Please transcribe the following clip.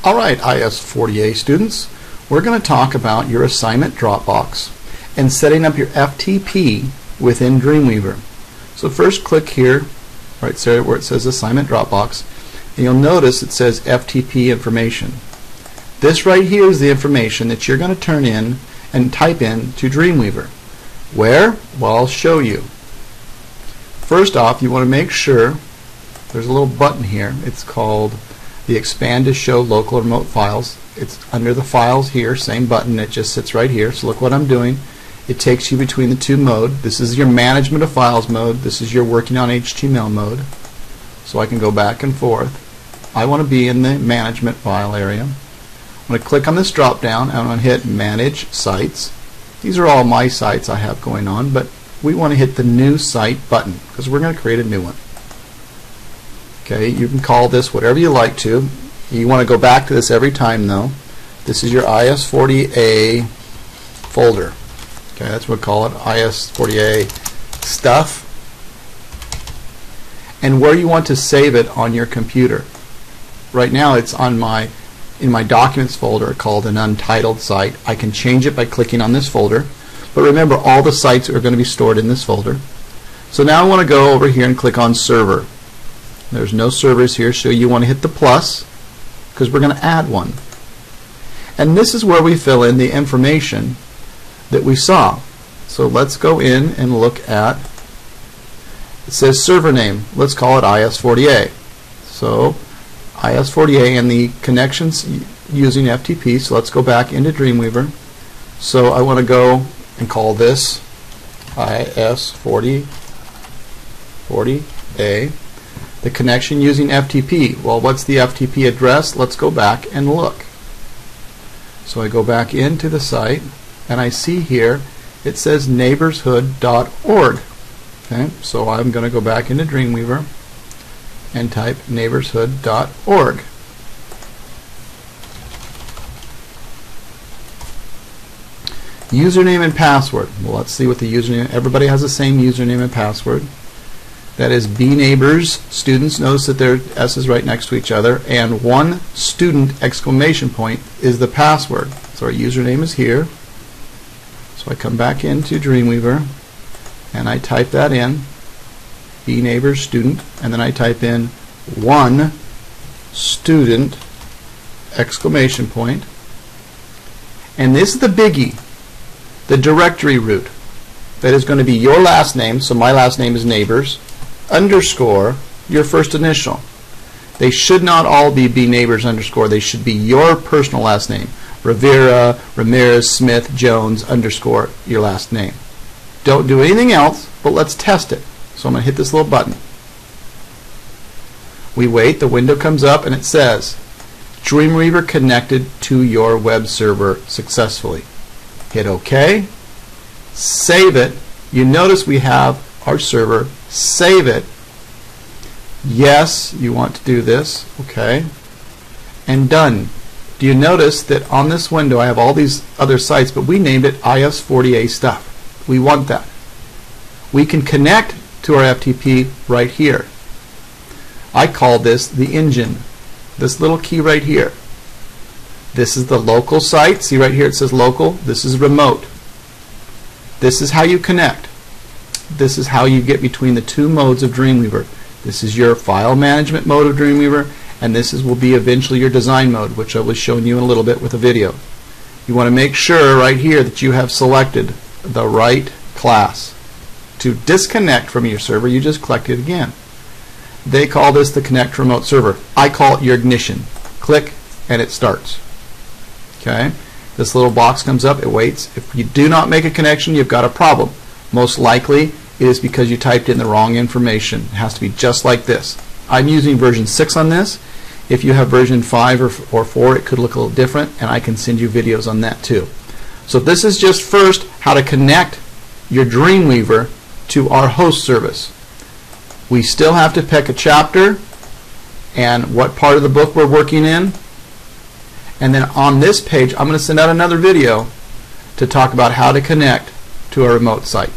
Alright, IS40A students, we're going to talk about your assignment Dropbox and setting up your FTP within Dreamweaver. So first click here, right there where it says assignment Dropbox, and you'll notice it says FTP information. This right here is the information that you're going to turn in and type in to Dreamweaver. Where? Well, I'll show you. First off, you want to make sure there's a little button here. It's called the Expand to Show Local Remote Files. It's under the Files here, same button. It just sits right here. So look what I'm doing. It takes you between the two modes. This is your Management of Files mode. This is your Working on HTML mode. So I can go back and forth. I want to be in the Management File area. I'm going to click on this drop down and I'm going to hit Manage Sites. These are all my sites I have going on, but we want to hit the New Site button because we're going to create a new one. Okay, you can call this whatever you like to. You want to go back to this every time though. This is your IS40A folder. Okay, that's what we call it, IS40A stuff. And where you want to save it on your computer. Right now it's on in my Documents folder called an untitled site. I can change it by clicking on this folder. But remember, all the sites are going to be stored in this folder. So now I want to go over here and click on Server. There's no servers here, so you want to hit the plus because we're going to add one. And this is where we fill in the information that we saw. So let's go in and look at, it says server name. Let's call it IS40A. So IS40A and the connections using FTP. So let's go back into Dreamweaver. So I want to go and call this IS40A. The connection using FTP. Well, what's the FTP address? Let's go back and look. So I go back into the site and I see here it says neighborshood.org. Okay, so I'm going to go back into Dreamweaver and type neighborshood.org. Username and password. Well, let's see what the username. Everybody has the same username and password. That is bneighbors. Students, notice that their S's right next to each other, and one student exclamation point is the password. So our username is here. So I come back into Dreamweaver and I type that in, bneighbors student, and then I type in one student exclamation point. And this is the biggie, the directory root. That is going to be your last name, so my last name is neighbors, underscore your first initial. They should not all be bneighbors underscore. They should be your personal last name. Rivera, Ramirez, Smith, Jones, underscore your last name. Don't do anything else, but let's test it. So I'm going to hit this little button. We wait, the window comes up and it says Dreamweaver connected to your web server successfully. Hit OK. Save it. You notice we have our server. Save it. Yes, you want to do this. Okay. And done. Do you notice that on this window I have all these other sites, but we named it IS40A stuff. We want that. We can connect to our FTP right here. I call this the engine. This little key right here. This is the local site. See right here it says local. This is remote. This is how you connect. This is how you get between the two modes of Dreamweaver. This is your file management mode of Dreamweaver, and this will be eventually your design mode, which I will show you in a little bit with a video. You want to make sure right here that you have selected the right class. To disconnect from your server, you just click it again. They call this the Connect Remote Server. I call it your ignition. Click and it starts. Okay? This little box comes up, it waits. If you do not make a connection, you've got a problem. Most likely it is because you typed in the wrong information. It has to be just like this. I'm using version 6 on this. If you have version 5 or 4, it could look a little different, and I can send you videos on that too. So this is just first how to connect your Dreamweaver to our host service. We still have to pick a chapter and what part of the book we're working in. And then on this page, I'm going to send out another video to talk about how to connect to a remote site.